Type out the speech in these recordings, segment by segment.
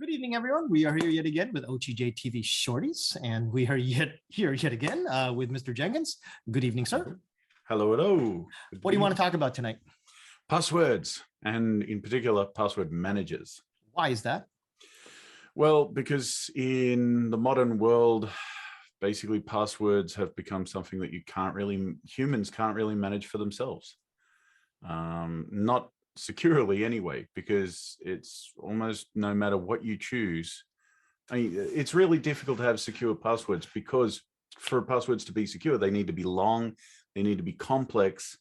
Good evening, everyone. We are here yet again with OTJtv Shorties, and we are here yet again with Mr. Jenkins. Good evening, sir. Hello, hello. What do you want to talk about tonight? Passwords, and in particular, password managers. Why is that? Well, because in the modern world, basically passwords have become something that humans can't really manage for themselves. Not securely anyway, because it's almost no matter what you choose. I mean, it's really difficult to have secure passwords because for passwords to be secure, they need to be long, they need to be complex,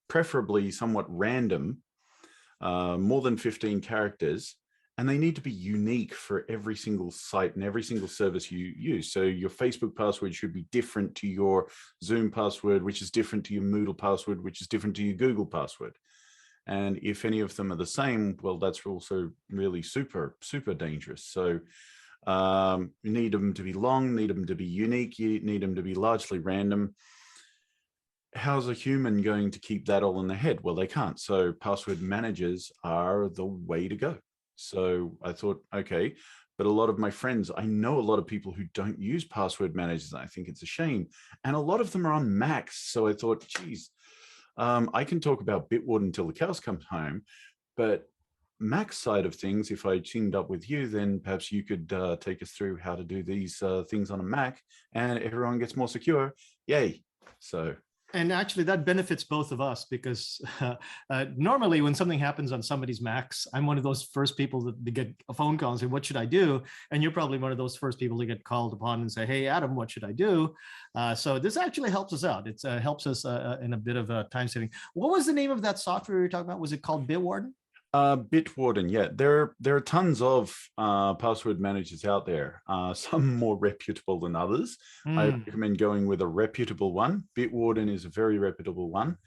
preferably somewhat random, more than 15 characters, and they need to be unique for every single site and every single service you use. So your Facebook password should be different to your Zoom password, which is different to your Moodle password, which is different to your Google password. And if any of them are the same, well, that's also really super, super dangerous. So you need them to be long, need them to be unique, you need them to be largely random. How's a human going to keep that all in their head? Well, they can't. So password managers are the way to go. So I thought, okay, but a lot of my friends, I know a lot of people who don't use password managers. I think it's a shame. And a lot of them are on Macs. So I thought, geez, I can talk about BitWarden until the cows come home, but Mac side of things, if I teamed up with you, then perhaps you could take us through how to do these things on a Mac and everyone gets more secure. Yay. So. And actually that benefits both of us because normally when something happens on somebody's Macs, I'm one of those first people that get a phone call and say, what should I do? And you're probably one of those first people to get called upon and say, hey, Adam, what should I do? So this actually helps us out. It helps us in a bit of a time saving. What was the name of that software you were talking about? Was it called BitWarden? BitWarden, yeah. There are tons of password managers out there, some more reputable than others. I recommend going with a reputable one. BitWarden is a very reputable one.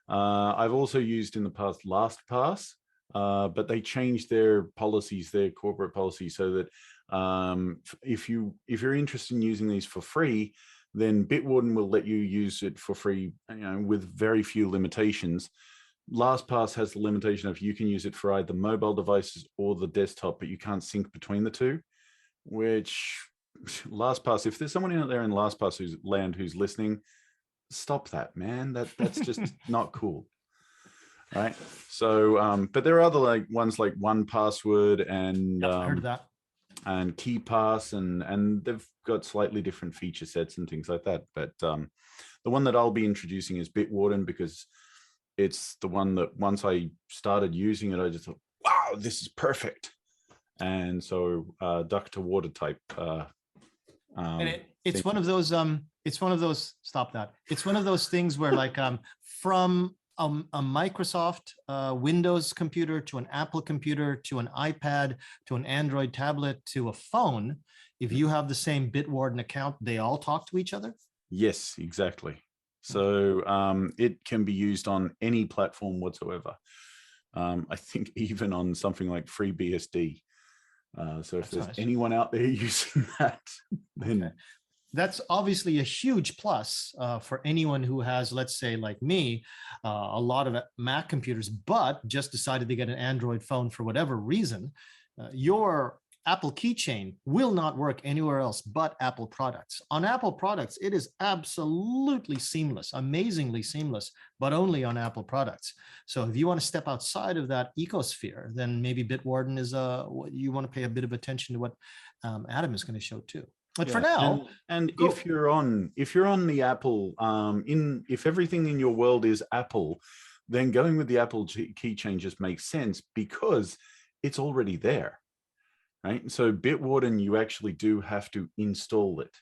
I've also used in the past LastPass, but they changed their policies, their corporate policies, so that if you're interested in using these for free, then BitWarden will let you use it for free, with very few limitations. LastPass has the limitation of you can use it for either mobile devices or the desktop, but you can't sync between the two, which LastPass, if there's someone out there in LastPass who's listening, stop that, man. That's just not cool. Right. So, but there are other ones like 1Password and yep, heard of that. And KeyPass, and they've got slightly different feature sets and things like that. But the one that I'll be introducing is BitWarden because it's the one that once I started using it, I just thought, wow, this is perfect. And so duck to water type. And it's one of those, stop that. It's one of those things where like from a Microsoft Windows computer to an Apple computer to an iPad to an Android tablet to a phone, if you have the same BitWarden account, they all talk to each other? Yes, exactly. So it can be used on any platform whatsoever. I think even on something like FreeBSD. So if there's anyone out there using that, then... Okay. That's obviously a huge plus for anyone who has, let's say like me, a lot of Mac computers, but just decided to get an Android phone for whatever reason. Your Apple Keychain will not work anywhere else but Apple products. On Apple products, it is absolutely seamless, amazingly seamless, but only on Apple products. So if you want to step outside of that ecosphere, then maybe BitWarden is you want to pay a bit of attention to what Adam is going to show too. But yeah, for now, and if you're on the Apple, if everything in your world is Apple, then going with the Apple Keychain just makes sense because it's already there. Right. So BitWarden, you actually do have to install it.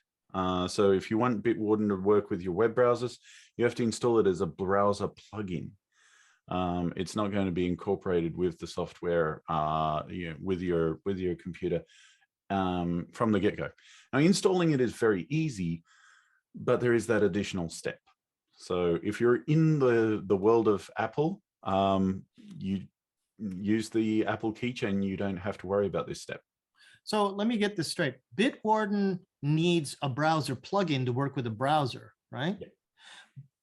So if you want BitWarden to work with your web browsers, you have to install it as a browser plugin. It's not going to be incorporated with the software, with your computer from the get-go. Now, installing it is very easy, but there is that additional step. So if you're in the world of Apple, you use the Apple Keychain, you don't have to worry about this step. So let me get this straight. BitWarden needs a browser plugin to work with a browser, right? Yeah.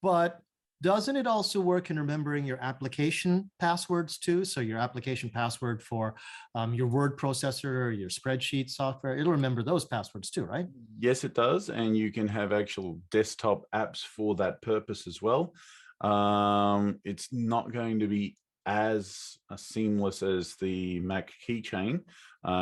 But doesn't it also work in remembering your application passwords too? So your application password for your word processor or your spreadsheet software, it'll remember those passwords too, right? Yes, it does. And you can have actual desktop apps for that purpose as well. It's not going to be as seamless as the Mac Keychain.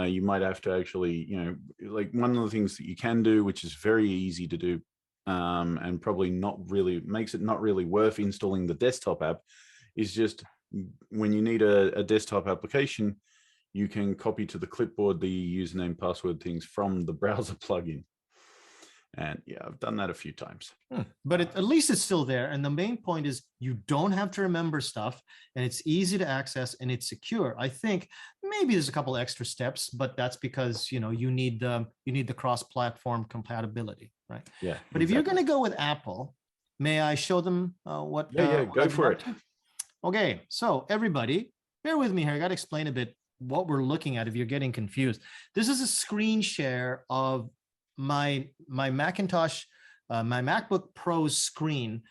You might have to actually, like one of the things that you can do, which is very easy to do, and probably not really makes it not really worth installing the desktop app, is just when you need a desktop application, you can copy to the clipboard the username, password things from the browser plugin. And yeah, I've done that a few times. But at least it's still there. And the main point is you don't have to remember stuff, and it's easy to access and it's secure. I think maybe there's a couple extra steps, but that's because you need the cross-platform compatibility, right? Yeah. But if you're going to go with Apple, may I show them what? Yeah, go for it. Okay, so everybody, bear with me here. I got to explain a bit what we're looking at if you're getting confused. This is a screen share of my Macintosh, my MacBook Pro's screen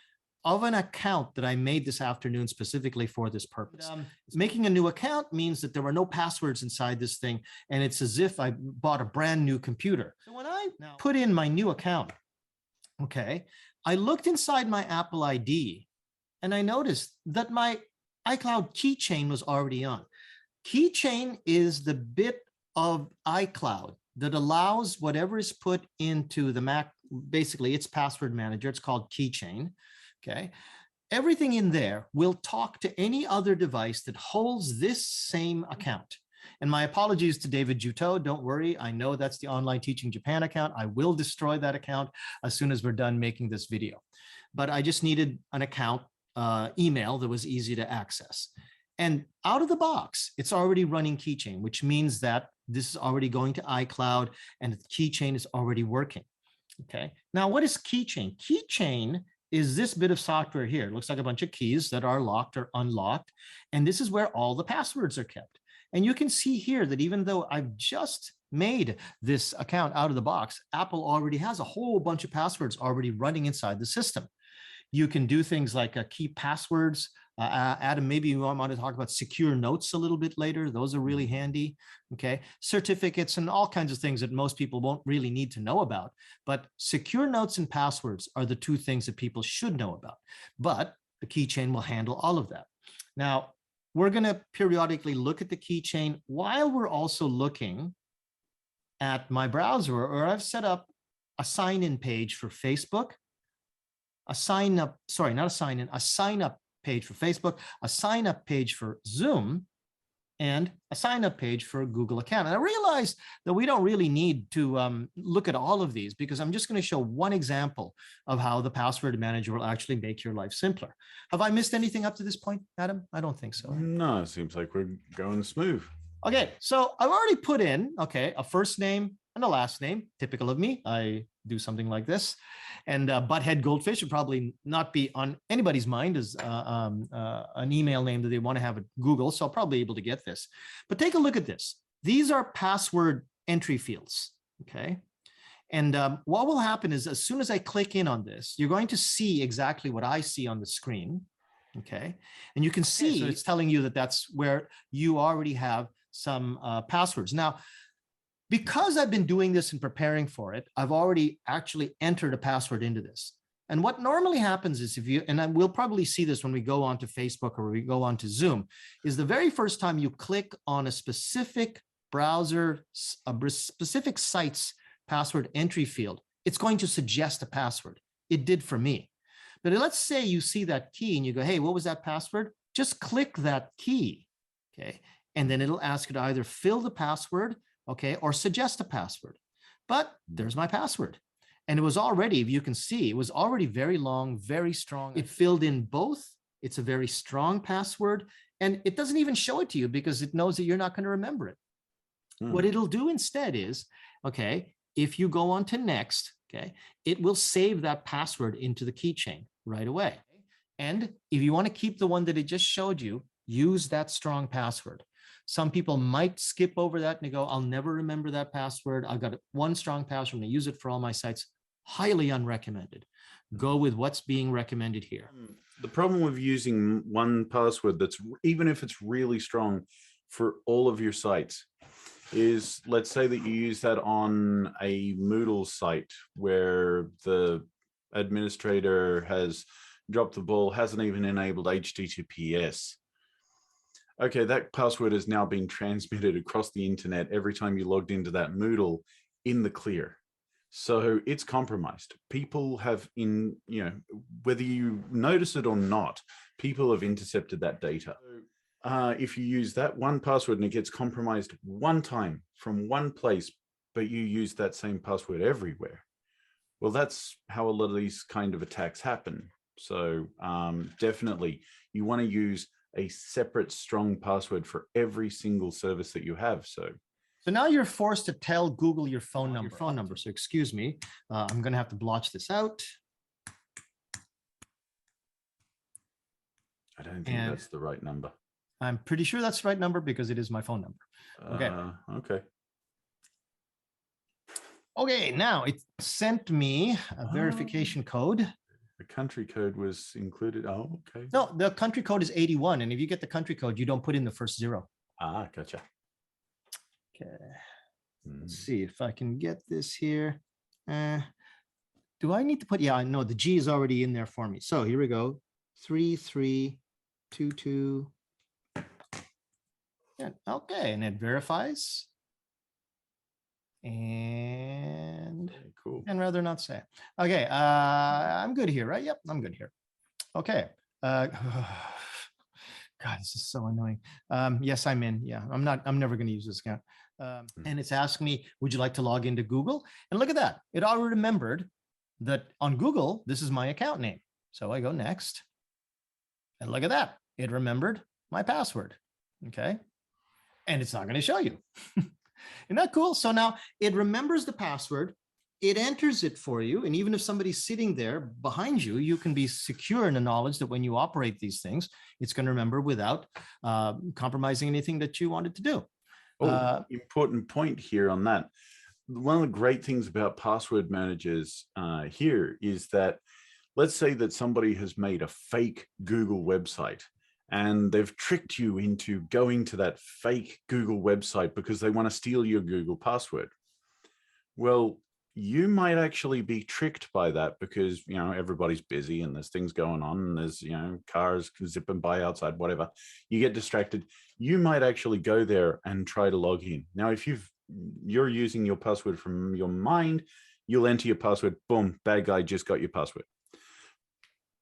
of an account that I made this afternoon specifically for this purpose. Making a new account means that there were no passwords inside this thing, and it's as if I bought a brand new computer. So when I put in my new account, okay, I looked inside my Apple ID, and I noticed that my iCloud keychain was already on. Keychain is the bit of iCloud that allows whatever is put into the Mac, basically its password manager, it's called Keychain, okay? Everything in there will talk to any other device that holds this same account. And my apologies to David Juteau, don't worry, I know that's the Online Teaching Japan account. I will destroy that account as soon as we're done making this video. But I just needed an account email that was easy to access. And out of the box, it's already running Keychain, which means that this is already going to iCloud and the Keychain is already working. Okay. Now, what is Keychain? Keychain is this bit of software here. It looks like a bunch of keys that are locked or unlocked. And this is where all the passwords are kept. And you can see here that even though I've just made this account out of the box, Apple already has a whole bunch of passwords already running inside the system. You can do things like key passwords. Adam, maybe you want to talk about secure notes a little bit later. Those are really handy. Okay. Certificates and all kinds of things that most people won't really need to know about. But secure notes and passwords are the two things that people should know about. But the keychain will handle all of that. Now, we're going to periodically look at the keychain while we're also looking at my browser, or I've set up a sign-in page for Facebook, a sign-up page for Facebook, a sign-up page for Zoom, and a sign-up page for a Google account. And I realized that we don't really need to look at all of these because I'm just going to show one example of how the password manager will actually make your life simpler. Have I missed anything up to this point, Adam? I don't think so. No, it seems like we're going smooth. Okay, so I've already put in, a first name and a last name, typical of me. I do something like this. And Butthead Goldfish would probably not be on anybody's mind as an email name that they want to have at Google. So I'll probably be able to get this. But take a look at this. These are password entry fields, okay? And what will happen is as soon as I click in on this, you're going to see exactly what I see on the screen, okay? And you can see so it's telling you that that's where you already have some passwords. Now, because I've been doing this and preparing for it, I've already actually entered a password into this. And what normally happens is we'll probably see this when we go onto Facebook or we go onto Zoom, is the very first time you click on a specific browser, a specific site's password entry field, it's going to suggest a password. It did for me. But let's say you see that key and you go, hey, what was that password? Just click that key, okay? And then it'll ask you to either fill the password, okay, or suggest a password. But there's my password. And it was already, if you can see, it was already very long, very strong. It filled in both. It's a very strong password. And it doesn't even show it to you because it knows that you're not going to remember it. What it'll do instead is, okay, if you go on to next, okay, it will save that password into the keychain right away. And if you want to keep the one that it just showed you, use that strong password. Some people might skip over that and they go, I'll never remember that password. I've got one strong password and I use it for all my sites. highly unrecommended. Go with what's being recommended here. The problem with using one password that's, even if it's really strong for all of your sites, is let's say that you use that on a Moodle site where the administrator has dropped the ball, hasn't even enabled HTTPS. Okay, that password is now being transmitted across the internet every time you logged into that Moodle in the clear. So it's compromised. People have, whether you notice it or not, people have intercepted that data. If you use that one password and it gets compromised one time from one place, but you use that same password everywhere, well, that's how a lot of these kind of attacks happen. So definitely you want to use a separate strong password for every single service that you have. So now you're forced to tell Google your phone number. So excuse me, I'm going to have to blotch this out. I don't think that's the right number. I'm pretty sure that's the right number because it is my phone number. Okay. Okay. Okay, now it sent me a verification code. The country code was included. Oh, okay. No, the country code is 81. And if you get the country code, you don't put in the first 0. Ah, gotcha. Okay. Let's see if I can get this here. Do I need to put, yeah, I know the G is already in there for me. So here we go. 3322. Yeah, okay, and it verifies. And cool. And rather not say. Okay, I'm good here, right? Yep, I'm good here. Okay. God, this is so annoying. Yes, I'm in. Yeah, I'm never going to use this account. And it's asking me, would you like to log into Google? And look at that. It already remembered that on Google, this is my account name. So I go next. And look at that. It remembered my password. Okay. And it's not going to show you. Isn't that cool? So now it remembers the password. It enters it for you. And even if somebody's sitting there behind you, you can be secure in the knowledge that when you operate these things, it's going to remember without compromising anything that you wanted to do. Important point here on that. One of the great things about password managers here is that, let's say that somebody has made a fake Google website and they've tricked you into going to that fake Google website because they want to steal your Google password. Well, you might actually be tricked by that because, everybody's busy and there's things going on and there's, cars zipping by outside, whatever. You get distracted. You might actually go there and try to log in. Now, if you're using your password from your mind, you'll enter your password, boom, bad guy just got your password.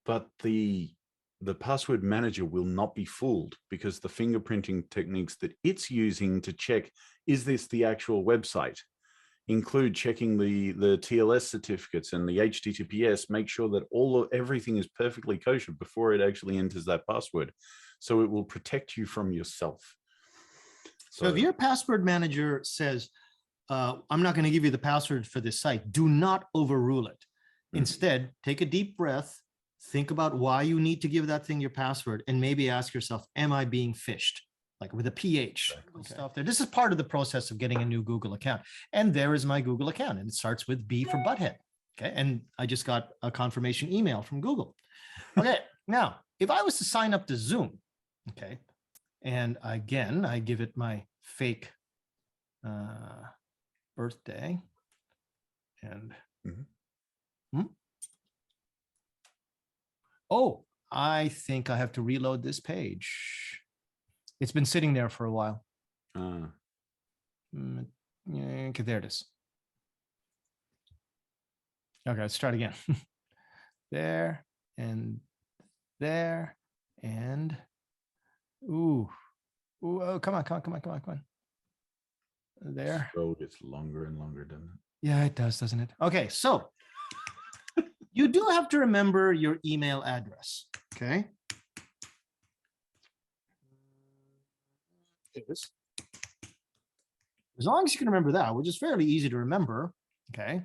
But the password manager will not be fooled because the fingerprinting techniques that it's using to check, is this the actual website, include checking the TLS certificates and the HTTPS, make sure that everything is perfectly kosher before it actually enters that password. So it will protect you from yourself. So if your password manager says, I'm not going to give you the password for this site, do not overrule it. Instead, take a deep breath, think about why you need to give that thing your password, and maybe ask yourself, am I being phished? Like with a PH stuff there. This is part of the process of getting a new Google account. And there is my Google account, and it starts with B for butthead. Okay. And I just got a confirmation email from Google. Okay. Now, if I was to sign up to Zoom, okay, and again, I give it my fake birthday and oh, I think I have to reload this page. It's been sitting there for a while. Okay, there it is. Okay, let's start again. There and there and ooh, oh, come on. There. Scroll gets longer and longer, doesn't it? Yeah, it does, doesn't it? Okay, so you do have to remember your email address, okay? As long as you can remember that, which is fairly easy to remember, okay?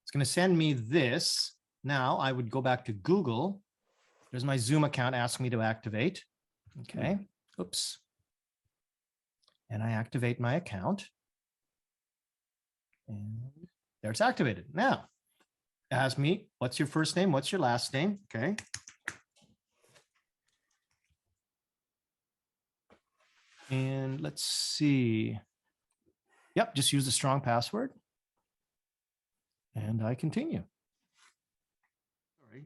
It's going to send me this. Now I would go back to Google. There's my Zoom account asking me to activate. Okay, oops. And I activate my account. And there it's activated. Now, it asks me, what's your first name? What's your last name? Okay. And let's see. Yep, just use a strong password. And I continue. All right.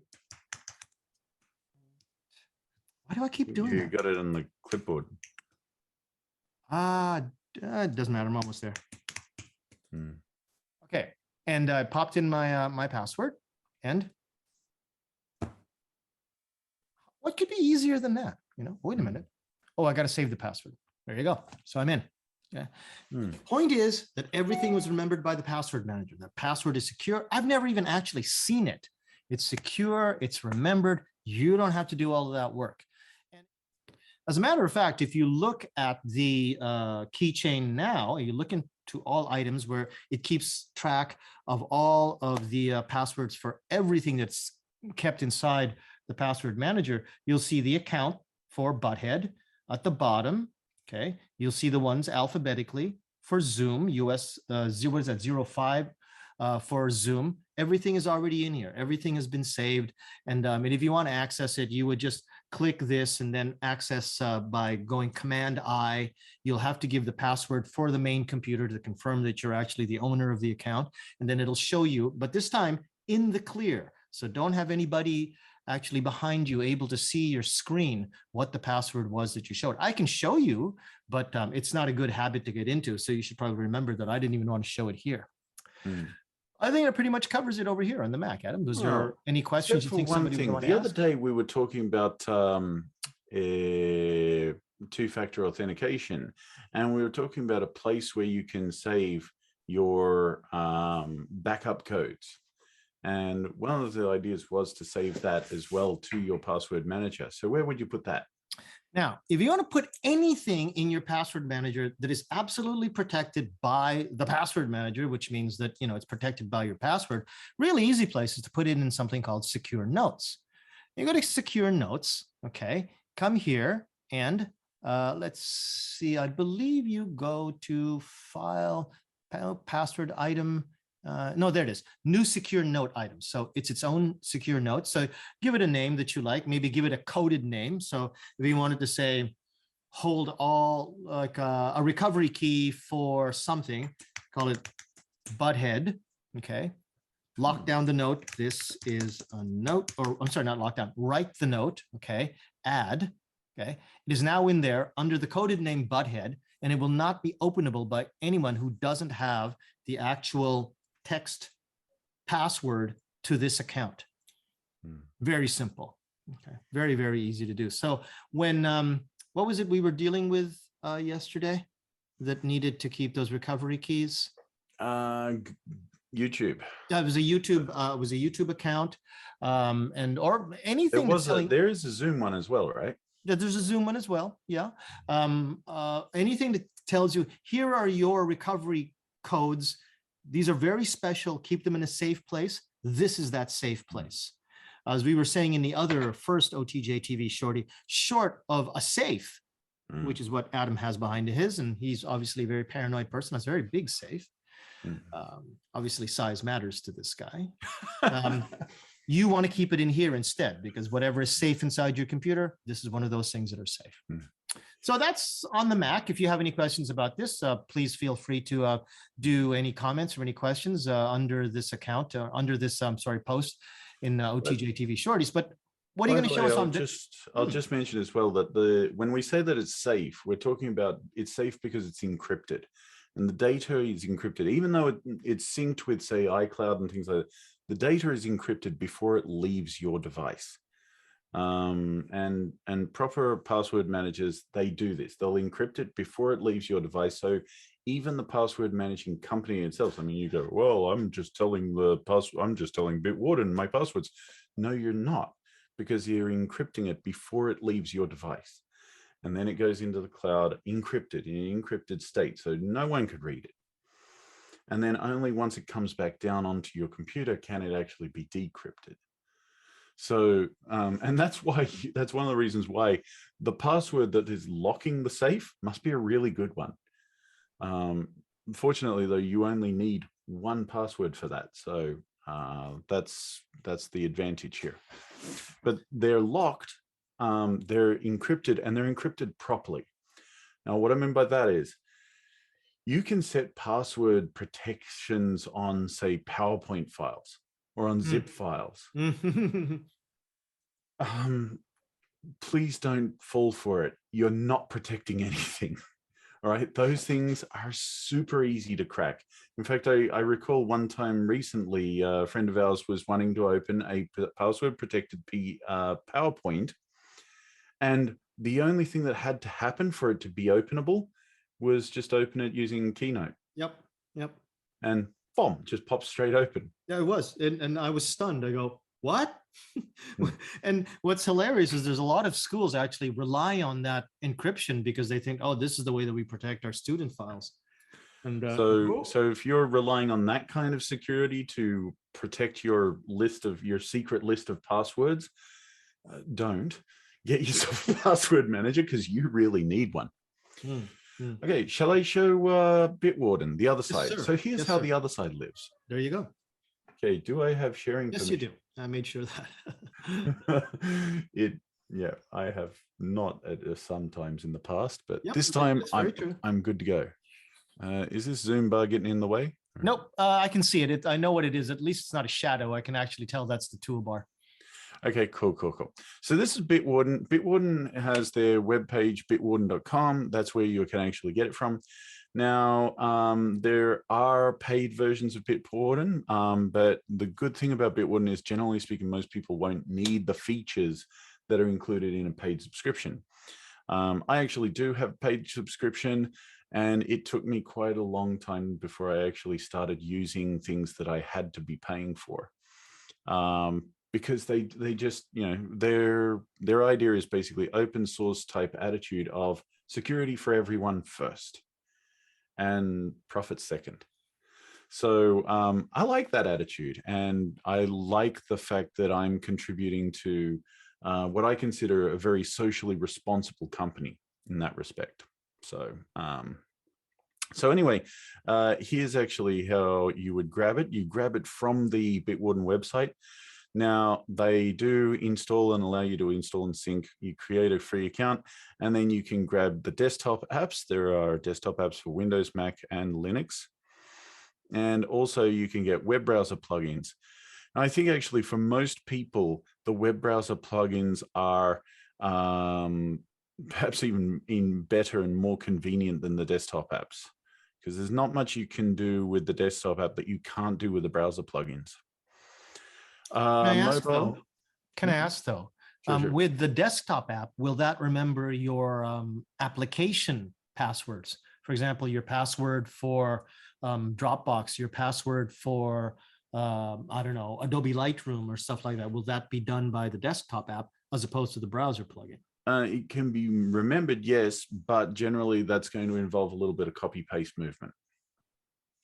Why do I keep doing that? You got it on the clipboard. It doesn't matter. I'm almost there. Hmm. Okay. And I popped in my my password. And what could be easier than that? You know, wait a minute. Oh, I got to save the password. There you go. So I'm in. Yeah. The point is that everything was remembered by the password manager. The password is secure. I've never even actually seen it. It's secure. It's remembered. You don't have to do all of that work. And as a matter of fact, if you look at the keychain now, you look into all items where it keeps track of all of the passwords for everything that's kept inside the password manager, you'll see the account for Butthead at the bottom. Okay, you'll see the ones alphabetically for Zoom, US, what is that, 05 for Zoom. Everything is already in here. Everything has been saved. And if you want to access it, you would just click this and then access by going Command-I. You'll have to give the password for the main computer to confirm that you're actually the owner of the account. And then it'll show you, but this time in the clear. So don't have anybody actually behind you able to see your screen what the password was that you showed. I can show you, but it's not a good habit to get into. So you should probably remember that I didn't even want to show it here. I think it pretty much covers it over here on the Mac. Adam, was there any questions you think somebody would want to ask? The other day we were talking about two-factor authentication, and we were talking about a place where you can save your backup codes. And one of the ideas was to save that as well to your password manager. So where would you put that? Now, if you want to put anything in your password manager that is absolutely protected by the password manager, which means that, you know, it's protected by your password, really easy place is to put it in something called Secure Notes. You go to Secure Notes, okay, come here and let's see, I believe you go to File, Password Item. No, there it is. New secure note item. So it's its own secure note. So give it a name that you like. Maybe give it a coded name. So if you wanted to say, hold all, like a recovery key for something, call it Butthead. Okay. Lock down the note. This is a note, or I'm sorry, not lock down. Write the note. Okay. Add. Okay. It is now in there under the coded name Butthead, and it will not be openable by anyone who doesn't have the actual text password to this account. Very simple. Okay. Very, very easy to do. So when, what was it we were dealing with yesterday that needed to keep those recovery keys? YouTube. That was a YouTube account, and or anything. There is a Zoom one as well, right? Yeah, there's a Zoom one as well. Yeah. Anything that tells you here are your recovery codes. These are very special. Keep them in a safe place. This is that safe place. As we were saying in the other first OTJtv Shorty, short of a safe, which is what Adam has behind his, and he's obviously a very paranoid person. That's a very big safe. Obviously, size matters to this guy. You want to keep it in here instead, because whatever is safe inside your computer, this is one of those things that are safe. So that's on the Mac. If you have any questions about this, please feel free to do any comments or any questions under this account, under this post in OTJtv Shorties. But what are you going to show us on this? I'll just mention as well that when we say that it's safe, we're talking about it's safe because it's encrypted. And the data is encrypted, even though it's synced with, say, iCloud and things like that. The data is encrypted before it leaves your device. And proper password managers, they do this. They'll encrypt it before it leaves your device. So even the password managing company itself, I mean, you go, well, I'm just telling BitWarden my passwords. No, you're not, because you're encrypting it before it leaves your device. And then it goes into the cloud encrypted in an encrypted state, so no one could read it. And then only once it comes back down onto your computer can it actually be decrypted. So, and that's one of the reasons why the password that is locking the safe must be a really good one. Unfortunately, though, you only need one password for that. So that's the advantage here. But they're locked, they're encrypted, and they're encrypted properly. Now, what I mean by that is you can set password protections on, say, PowerPoint files or on zip files. Please don't fall for it. You're not protecting anything. All right. Those things are super easy to crack. In fact, I recall one time recently, a friend of ours was wanting to open a password protected PowerPoint. And the only thing that had to happen for it to be openable was just open it using Keynote. Yep. And boom, just pops straight open. Yeah, it was. And I was stunned. I go, what? And what's hilarious is there's a lot of schools actually rely on that encryption because they think, oh, this is the way that we protect our student files. And so if you're relying on that kind of security to protect your secret list of passwords, don't get yourself a password manager, because you really need one. Okay, shall I show BitWarden, the other side? Sir. So here's how the other side lives. There you go. Okay, do I have sharing Yes, permission? you do. I made sure that. Yeah, I have not at sometimes in the past, but Yep, this time true. I'm good to go. Is this Zoom bar getting in the way? Nope, I can see it. I know what it is. At least it's not a shadow. I can actually tell that's the toolbar. Okay, cool. So this is BitWarden. BitWarden has their webpage, bitwarden.com. That's where you can actually get it from. Now, there are paid versions of BitWarden, but the good thing about BitWarden is, generally speaking, most people won't need the features that are included in a paid subscription. I actually do have a paid subscription, and it took me quite a long time before I actually started using things that I had to be paying for. Because they just, their idea is basically open source type attitude of security for everyone first and profit second. So I like that attitude, and I like the fact that I'm contributing to what I consider a very socially responsible company in that respect. So anyway, here's actually how you would grab it. You grab it from the BitWarden website. Now, they do install and allow you to install and sync. You create a free account, and then you can grab the desktop apps. There are desktop apps for Windows, Mac, and Linux. And also you can get web browser plugins. And I think actually for most people, the web browser plugins are perhaps even better and more convenient than the desktop apps, because there's not much you can do with the desktop app that you can't do with the browser plugins. Can I ask though, Sure. with the desktop app, will that remember your application passwords? For example, your password for Dropbox, your password for, I don't know, Adobe Lightroom or stuff like that. Will that be done by the desktop app as opposed to the browser plugin? It can be remembered, yes, but generally that's going to involve a little bit of copy paste movement.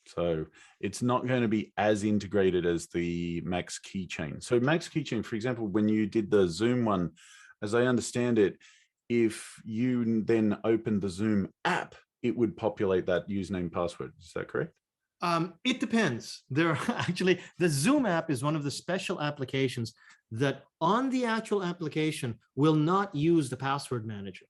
So it's not going to be as integrated as the MacOS Keychain. So MacOS Keychain, for example, when you did the Zoom one, as I understand it, if you then opened the Zoom app, it would populate that username password. Is that correct? It depends. There are actually, the Zoom app is one of the special applications that on the actual application will not use the password manager,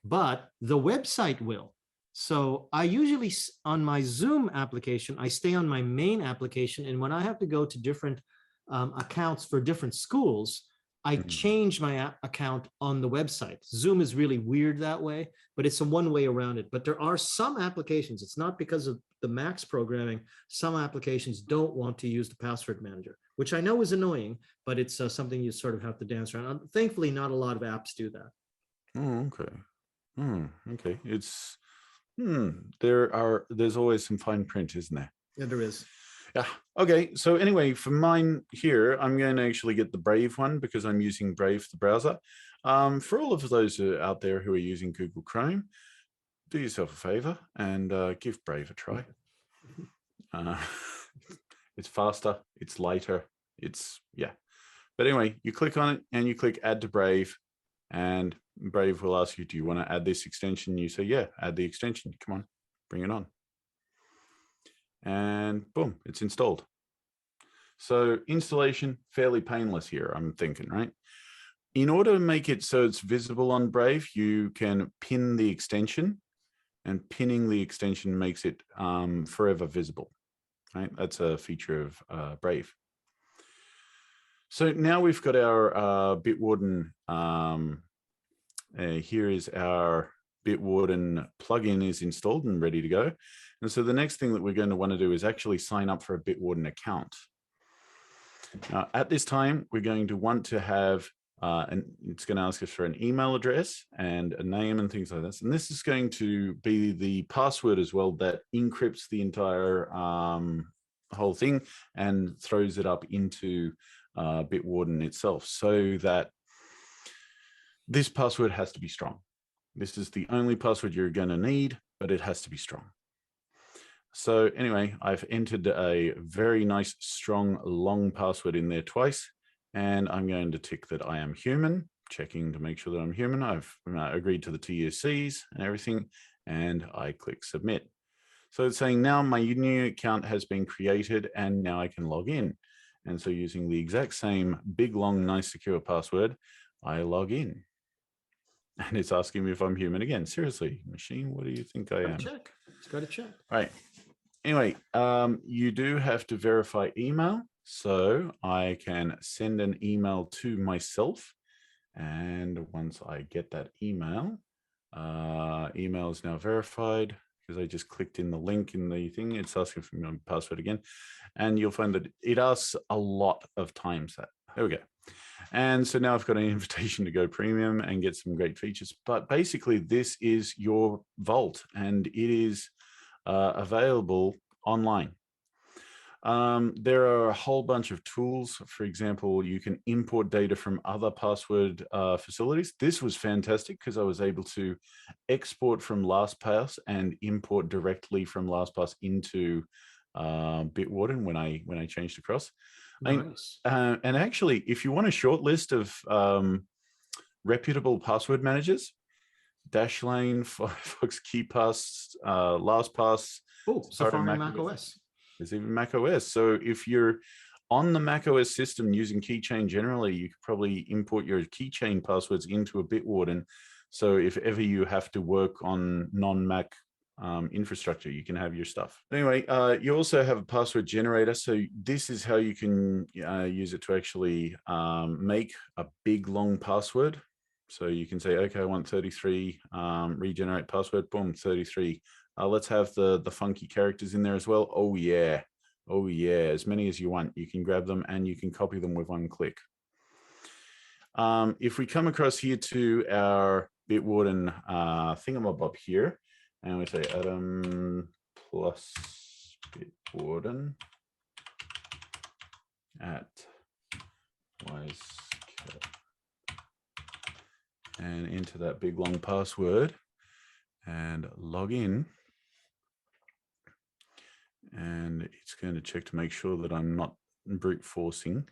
but the website will. So I usually, on my Zoom application, I stay on my main application. And when I have to go to different accounts for different schools, I change my account on the website. Zoom is really weird that way, but it's a one way around it. But there are some applications, it's not because of the Mac's programming, some applications don't want to use the password manager, which I know is annoying, but it's something you sort of have to dance around. Thankfully, not a lot of apps do that. Oh, okay. Okay. It's, there's always some fine print, isn't there? Yeah, there is. Yeah. Okay. So anyway, for mine here, I'm going to actually get the Brave one because I'm using Brave, the browser. For all of those out there who are using Google Chrome, do yourself a favor and give Brave a try. It's faster, it's lighter, yeah. But anyway, you click on it and you click Add to Brave, and Brave will ask you, do you want to add this extension? You say, yeah, add the extension. Come on, bring it on. and boom, it's installed. So installation, fairly painless here, I'm thinking, right? In order to make it so it's visible on Brave, you can pin the extension, and pinning the extension makes it forever visible, right? That's a feature of Brave. So now we've got our BitWarden. Here is our BitWarden plugin is installed and ready to go. And so the next thing that we're going to want to do is actually sign up for a BitWarden account. Now, at this time, we're going to want to have, and it's going to ask us for an email address and a name and things like this. And this is going to be the password as well that encrypts the entire whole thing and throws it up into BitWarden itself, so that this password has to be strong. This is the only password you're going to need, but it has to be strong. So anyway, I've entered a very nice, strong, long password in there twice, and I'm going to tick that I am human, checking to make sure that I'm human. I've agreed to the TUCs and everything, and I click submit. So it's saying now my new account has been created, and now I can log in. And so using the exact same big, long, nice, secure password, I log in. And it's asking me if I'm human again. Seriously, machine, what do you think I am? Check. It's got to check. All right. Anyway, you do have to verify email. So I can send an email to myself. And once I get that email, email is now verified because I just clicked in the link in the thing. It's asking for my password again. And you'll find that it asks a lot of times that. There we go. And so now I've got an invitation to go premium and get some great features. But basically, this is your vault, and it is available online. There are a whole bunch of tools. For example, you can import data from other password facilities. This was fantastic because I was able to export from LastPass and import directly from LastPass into BitWarden when I changed across. Nice. And actually, if you want a short list of reputable password managers, Dashlane, Firefox, KeyPass, LastPass. Oh, Safari macOS. There's even macOS. So if you're on the macOS system using Keychain generally, you could probably import your Keychain passwords into a BitWarden. So if ever you have to work on non-Mac infrastructure, you can have your stuff. Anyway, you also have a password generator. So this is how you can use it to actually make a big, long password. So you can say, okay, I want 33, regenerate password, boom, 33. Let's have the funky characters in there as well. Oh yeah, as many as you want. You can grab them and you can copy them with one click. If we come across here to our BitWarden thingamabob here, and we say Adam plus BitWarden at Wisecat, and enter that big long password and log in. And it's going to check to make sure that I'm not brute forcing.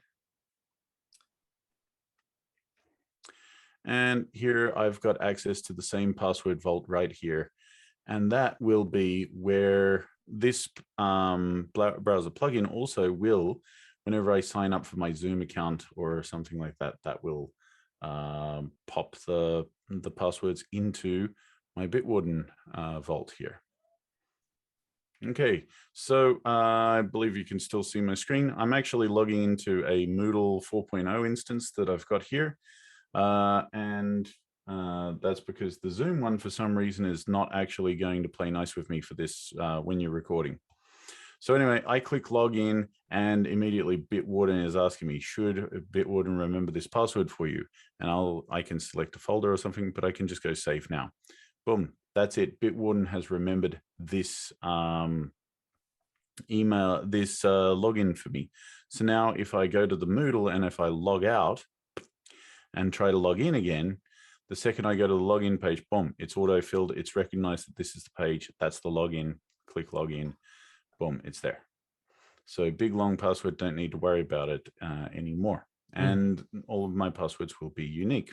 And here I've got access to the same password vault right here. And that will be where this browser plugin also will, whenever I sign up for my Zoom account or something like that, that will pop the passwords into my BitWarden vault here. Okay, so I believe you can still see my screen. I'm actually logging into a Moodle 4.0 instance that I've got here. And that's because the Zoom one, for some reason, is not actually going to play nice with me for this when you're recording. So anyway, I click login and immediately BitWarden is asking me, should BitWarden remember this password for you? And I can select a folder or something, but I can just go save now. Boom, that's it. BitWarden has remembered this email, this login for me. So now if I go to the Moodle and if I log out and try to log in again, the second I go to the login page, boom, it's auto-filled. It's recognized that this is the page. That's the login. Click login. Boom, it's there. So big, long password, don't need to worry about it anymore. And all of my passwords will be unique.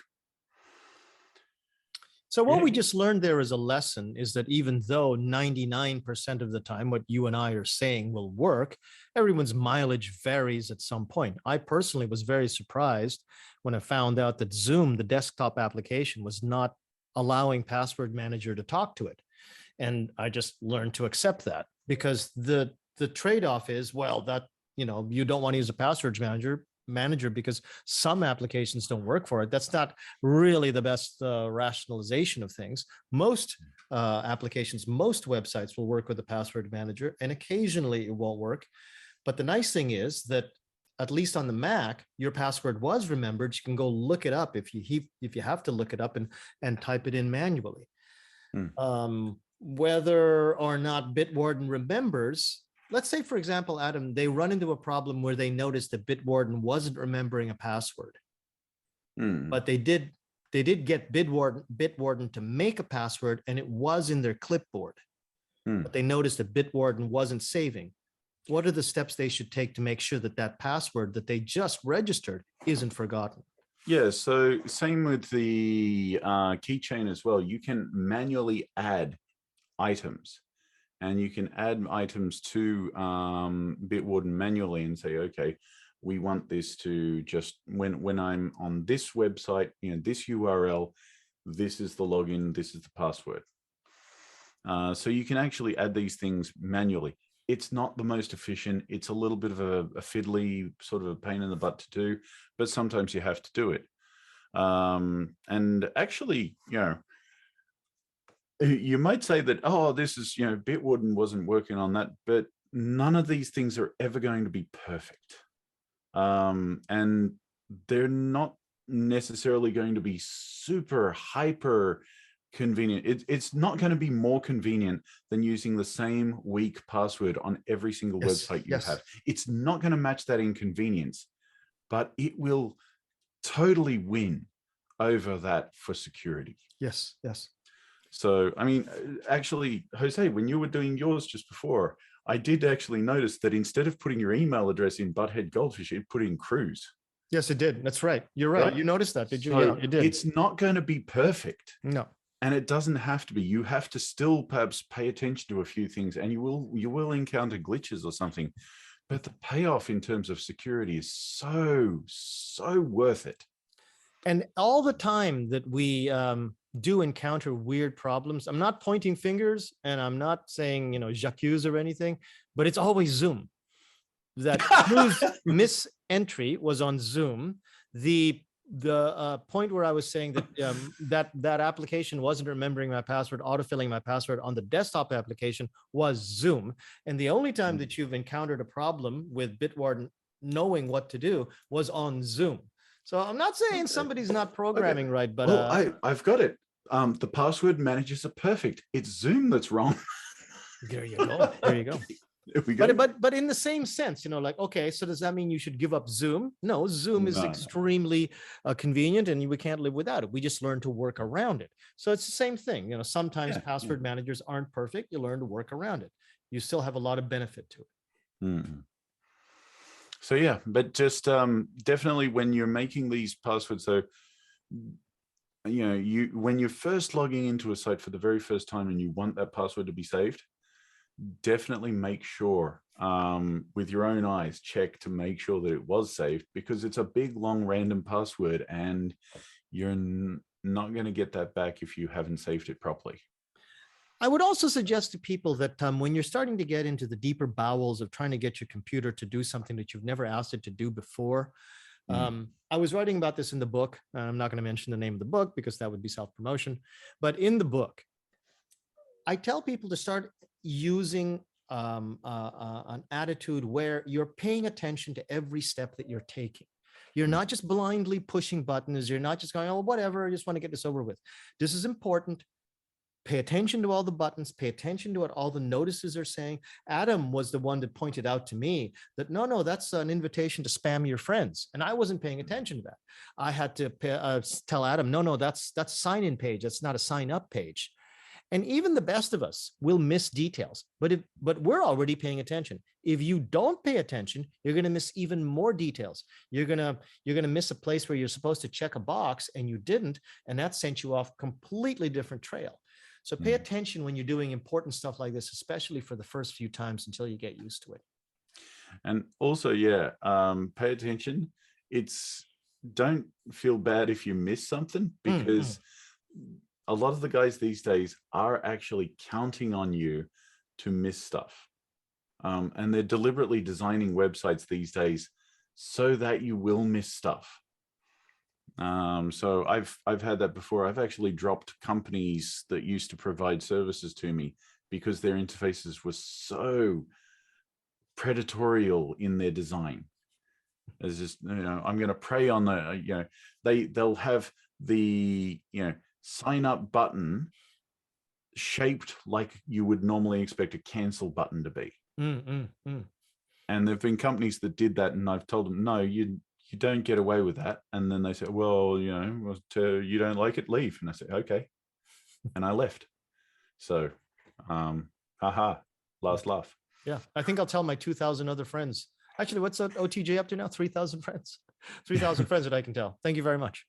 So what Yeah. we just learned there as a lesson is that even though 99% of the time what you and I are saying will work, everyone's mileage varies at some point. I personally was very surprised when I found out that Zoom, the desktop application, was not allowing Password Manager to talk to it. And I just learned to accept that, because the trade-off is, well, that, you don't want to use a password manager because some applications don't work for it. That's not really the best rationalization of things. Most applications, most websites will work with a password manager, and occasionally it won't work. But the nice thing is that at least on the Mac, your password was remembered. You can go look it up if you have to look it up and type it in manually. Whether or not BitWarden remembers, let's say, for example, Adam, they run into a problem where they noticed that BitWarden wasn't remembering a password, but they did get BitWarden to make a password, and it was in their clipboard, but they noticed that BitWarden wasn't saving. What are the steps they should take to make sure that that password that they just registered isn't forgotten? Yeah, so same with the keychain as well. You can manually add items, and you can add items to BitWarden manually and say, okay, we want this to just, when I'm on this website, this URL, this is the login, this is the password. So you can actually add these things manually. It's not the most efficient. It's a little bit of a fiddly, sort of a pain in the butt to do, but sometimes you have to do it. And actually, you might say that, oh, this is, BitWarden wasn't working on that, but none of these things are ever going to be perfect. And they're not necessarily going to be super hyper convenient. It's not going to be more convenient than using the same weak password on every single website you have. It's not going to match that inconvenience, but it will totally win over that for security. Yes. So, I mean, actually, Jose, when you were doing yours just before, I did actually notice that instead of putting your email address in Butthead Goldfish, it put in Cruise. Yes, it did. That's right. You're right. You noticed that, did you? So yeah, it did. It's not going to be perfect. No. And it doesn't have to be. You have to still perhaps pay attention to a few things, and you will encounter glitches or something. But the payoff in terms of security is so worth it. And all the time that we do encounter weird problems, I'm not pointing fingers and I'm not saying, j'accuse or anything, but it's always Zoom. That Cruise misentry was on Zoom. The point where I was saying that that application wasn't remembering my password, autofilling my password on the desktop application was Zoom. And the only time that you've encountered a problem with BitWarden knowing what to do was on Zoom. So I'm not saying somebody's not programming right, but I've got it. The password managers are perfect. It's Zoom that's wrong. There you go. There you go. There we go. But in the same sense, okay, so does that mean you should give up Zoom? No, Zoom is extremely convenient, and we can't live without it. We just learn to work around it. So it's the same thing. Sometimes password managers aren't perfect. You learn to work around it. You still have a lot of benefit to it. So yeah, but just definitely when you're making these passwords, so when you're first logging into a site for the very first time and you want that password to be saved, definitely make sure with your own eyes, check to make sure that it was saved, because it's a big, long, random password and you're not going to get that back if you haven't saved it properly. I would also suggest to people that when you're starting to get into the deeper bowels of trying to get your computer to do something that you've never asked it to do before, I was writing about this in the book. I'm not going to mention the name of the book because that would be self-promotion. But in the book, I tell people to start using an attitude where you're paying attention to every step that you're taking. You're not just blindly pushing buttons. You're not just going, oh, whatever, I just want to get this over with. This is important. Pay attention to all the buttons, pay attention to what all the notices are saying. Adam was the one that pointed out to me that, no, that's an invitation to spam your friends. And I wasn't paying attention to that. I had to tell Adam, no, that's a sign-in page. That's not a sign-up page. And even the best of us will miss details, but we're already paying attention. If you don't pay attention, you're going to miss even more details. You're going to miss a place where you're supposed to check a box and you didn't, and that sent you off completely different trail. So pay attention when you're doing important stuff like this, especially for the first few times until you get used to it. And also, pay attention. Don't feel bad if you miss something, because a lot of the guys these days are actually counting on you to miss stuff. And they're deliberately designing websites these days so that you will miss stuff. So I've had that before. I've actually dropped companies that used to provide services to me because their interfaces were so predatorial in their design. It's just, I'm going to prey on the, they'll have the, sign up button shaped like you would normally expect a cancel button to be. And there've been companies that did that, and I've told them, no, you don't get away with that. And then they said, well, you don't like it, leave. And I said, okay. And I left. So, last laugh. Yeah, I think I'll tell my 2,000 other friends. Actually, what's OTJ up to now? 3,000 friends. 3,000 friends that I can tell. Thank you very much.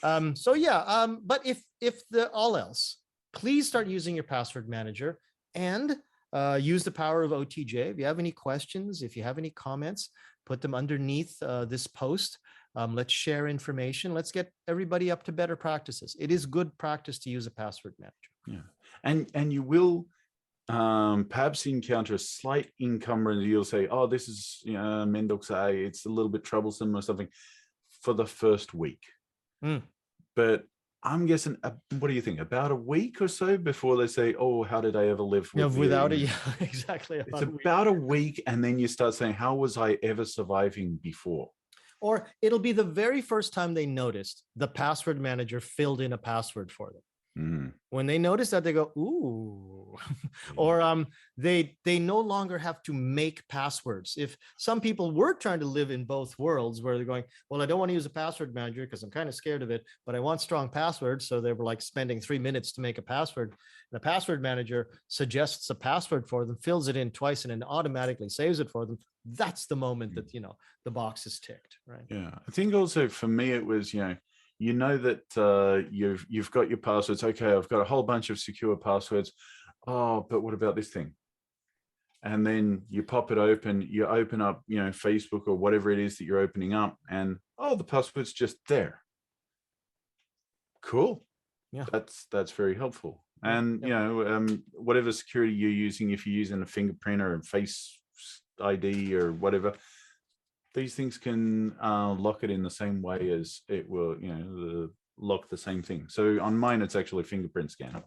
But if the all else, please start using your password manager and use the power of OTJ. If you have any questions, if you have any comments, put them underneath this post. Let's share information. Let's get everybody up to better practices. It is good practice to use a password manager. Yeah, and you will perhaps encounter a slight encumbrance. You'll say, oh, this is Mendoza, it's a little bit troublesome or something for the first week. But I'm guessing, what do you think, about a week or so before they say, oh, how did I ever live without it? Yeah, exactly. It's about a week, and then you start saying, how was I ever surviving before? Or it'll be the very first time they noticed the password manager filled in a password for them. When they notice that, they go, ooh. Or they no longer have to make passwords. If some people were trying to live in both worlds, where they're going, well, I don't want to use a password manager because I'm kind of scared of it, but I want strong passwords. So they were like spending 3 minutes to make a password. And the password manager suggests a password for them, fills it in twice, and then automatically saves it for them. That's the moment that the box is ticked, right? Yeah, I think also for me it was that you've got your passwords. Okay, I've got a whole bunch of secure passwords. Oh, but what about this thing? And then you pop it open, you open up, Facebook or whatever it is that you're opening up, and oh, the password's just there. Cool. Yeah, that's very helpful. And whatever security you're using, if you're using a fingerprint or a face ID or whatever, these things can lock it in the same way as it will, lock the same thing. So on mine, it's actually a fingerprint scanner.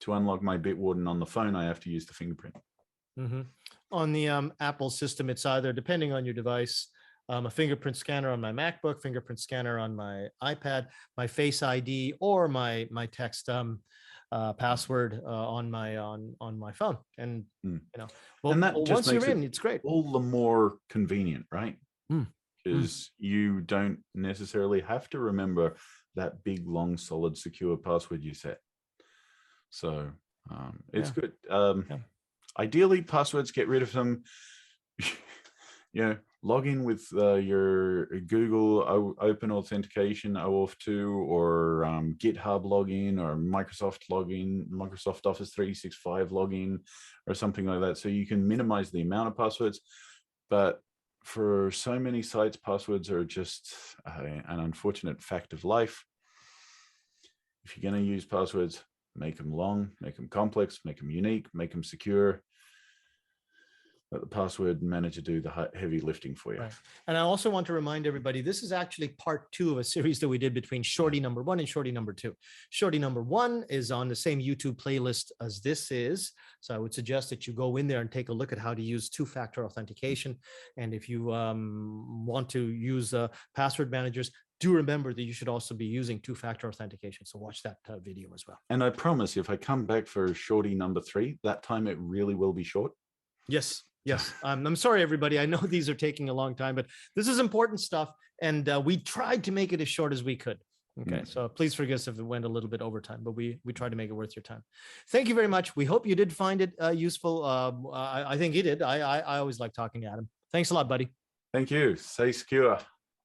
To unlock my BitWarden on the phone, I have to use the fingerprint. On the Apple system, it's either, depending on your device, a fingerprint scanner on my MacBook, fingerprint scanner on my iPad, my Face ID, or my text password on my phone. And and that just once makes you're in, it's great. All the more convenient, right? Because you don't necessarily have to remember that big, long, solid, secure password you set. So it's good. Ideally, passwords, get rid of them. Log in with your Google Open Authentication OAuth 2 or GitHub login or Microsoft login, Microsoft Office 365 login or something like that. So you can minimize the amount of passwords. But for so many sites, passwords are just an unfortunate fact of life. If you're going to use passwords, make them long, make them complex, make them unique, make them secure. Let the password manager do the heavy lifting for you. Right. And I also want to remind everybody, this is actually part 2 of a series that we did between Shorty number 1 and Shorty number 2. Shorty number 1 is on the same YouTube playlist as this is. So I would suggest that you go in there and take a look at how to use two-factor authentication. And if you want to use password managers, do remember that you should also be using two-factor authentication. So watch that video as well. And I promise, if I come back for Shorty number 3, that time it really will be short. Yes. Yes. I'm sorry, everybody. I know these are taking a long time, but this is important stuff. And we tried to make it as short as we could. Okay, so please forgive us if it went a little bit over time, but we tried to make it worth your time. Thank you very much. We hope you did find it useful. I think you did. I always like talking to Adam. Thanks a lot, buddy. Thank you. Stay secure.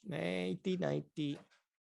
Nighty, nighty.